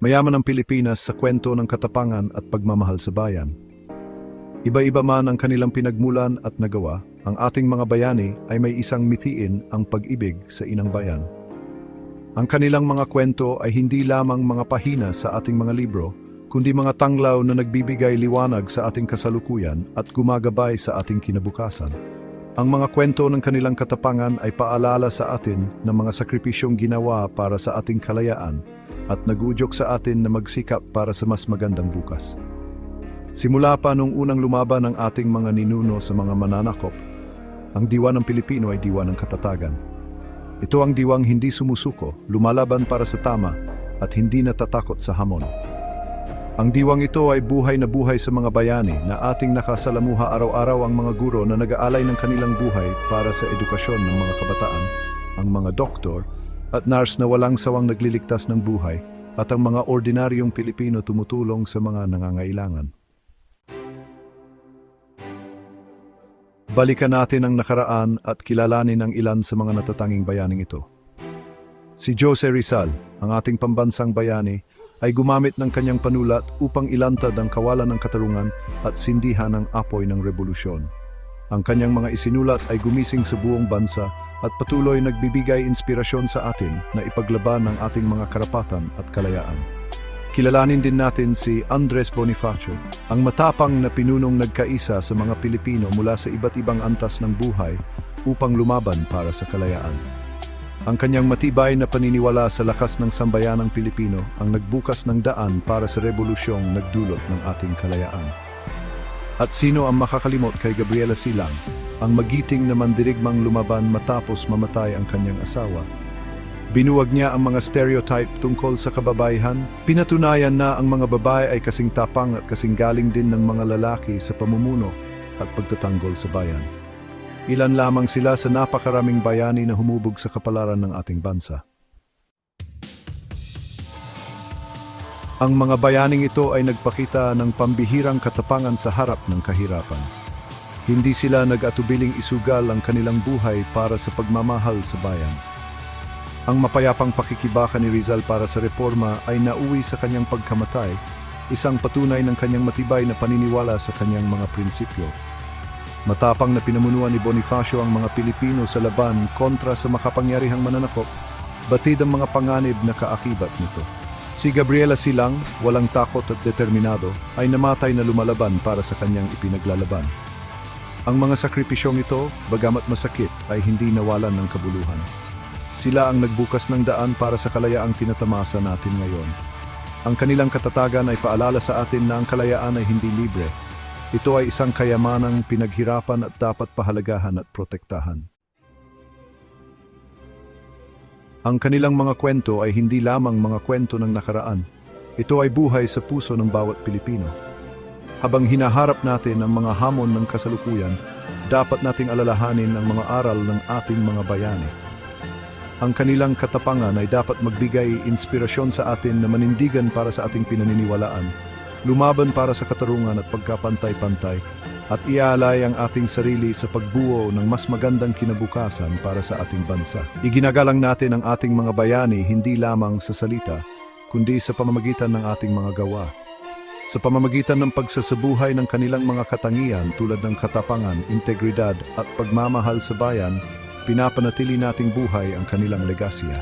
Mayaman ang Pilipinas sa kwento ng katapangan at pagmamahal sa bayan. Iba-iba man ang kanilang pinagmulan at nagawa, ang ating mga bayani ay may isang mithiin ang pag-ibig sa inang bayan. Ang kanilang mga kwento ay hindi lamang mga pahina sa ating mga libro, kundi mga tanglaw na nagbibigay liwanag sa ating kasalukuyan at gumagabay sa ating kinabukasan. Ang mga kwento ng kanilang katapangan ay paalala sa atin ng mga sakripisyong ginawa para sa ating kalayaan at nagudyok sa atin na magsikap para sa mas magandang bukas. Simula pa nung unang lumaban ang ating mga ninuno sa mga mananakop, ang diwa ng Pilipino ay diwa ng katatagan. Ito ang diwang hindi sumusuko, lumalaban para sa tama at hindi natatakot sa hamon. Ang diwang ito ay buhay na buhay sa mga bayani na ating nakasalamuha araw-araw, ang mga guro na nag-aalay ng kanilang buhay para sa edukasyon ng mga kabataan, ang mga doktor at nurse na walang sawang nagliligtas ng buhay, at ang mga ordinaryong Pilipino tumutulong sa mga nangangailangan. Balikan natin ang nakaraan at kilalanin ang ilan sa mga natatanging bayaning ito. Si Jose Rizal, ang ating pambansang bayani, ay gumamit ng kanyang panulat upang ilantad ang kawalan ng katarungan at sindihan ang apoy ng revolusyon. Ang kanyang mga isinulat ay gumising sa buong bansa at patuloy nagbibigay inspirasyon sa atin na ipaglaban ang ating mga karapatan at kalayaan. Kilalanin din natin si Andres Bonifacio, ang matapang na pinunong nagkaisa sa mga Pilipino mula sa iba't ibang antas ng buhay upang lumaban para sa kalayaan. Ang kanyang matibay na paniniwala sa lakas ng sambayanang Pilipino ang nagbukas ng daan para sa revolusyong nagdulot ng ating kalayaan. At sino ang makakalimot kay Gabriela Silang, ang magiting na mandirigmang lumaban matapos mamatay ang kanyang asawa? Binuwag niya ang mga stereotype tungkol sa kababaihan. Pinatunayan na ang mga babae ay kasing tapang at kasing galing din ng mga lalaki sa pamumuno at pagtatanggol sa bayan. Ilan lamang sila sa napakaraming bayani na humubog sa kapalaran ng ating bansa. Ang mga bayaning ito ay nagpakita ng pambihirang katapangan sa harap ng kahirapan. Hindi sila nag-atubiling isugal ang kanilang buhay para sa pagmamahal sa bayan. Ang mapayapang pakikibaka ni Rizal para sa reforma ay nauwi sa kanyang pagkamatay, isang patunay ng kanyang matibay na paniniwala sa kanyang mga prinsipyo. Matapang na pinamunuan ni Bonifacio ang mga Pilipino sa laban kontra sa makapangyarihang mananakop, batid ang mga panganib na kaakibat nito. Si Gabriela Silang, walang takot at determinado, ay namatay na lumalaban para sa kanyang ipinaglalaban. Ang mga sakripisyong ito, bagamat masakit, ay hindi nawalan ng kabuluhan. Sila ang nagbukas ng daan para sa kalayaang tinatamasa natin ngayon. Ang kanilang katatagan ay paalala sa atin na ang kalayaan ay hindi libre. Ito ay isang kayamanang pinaghirapan at dapat pahalagahan at protektahan. Ang kanilang mga kwento ay hindi lamang mga kwento ng nakaraan. Ito ay buhay sa puso ng bawat Pilipino. Habang hinaharap natin ang mga hamon ng kasalukuyan, dapat nating alalahanin ang mga aral ng ating mga bayani. Ang kanilang katapangan ay dapat magbigay inspirasyon sa atin na manindigan para sa ating pinaniniwalaan, lumaban para sa katarungan at pagkapantay-pantay, at iaalay ang ating sarili sa pagbuo ng mas magandang kinabukasan para sa ating bansa. Iginagalang natin ang ating mga bayani hindi lamang sa salita, kundi sa pamamagitan ng ating mga gawa. Sa pamamagitan ng pagsasabuhay ng kanilang mga katangian tulad ng katapangan, integridad at pagmamahal sa bayan, pinapanatili nating buhay ang kanilang legasya.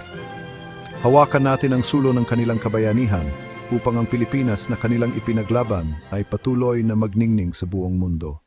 Hawakan natin ang sulong ng kanilang kabayanihan upang ang Pilipinas na kanilang ipinaglaban ay patuloy na magningning sa buong mundo.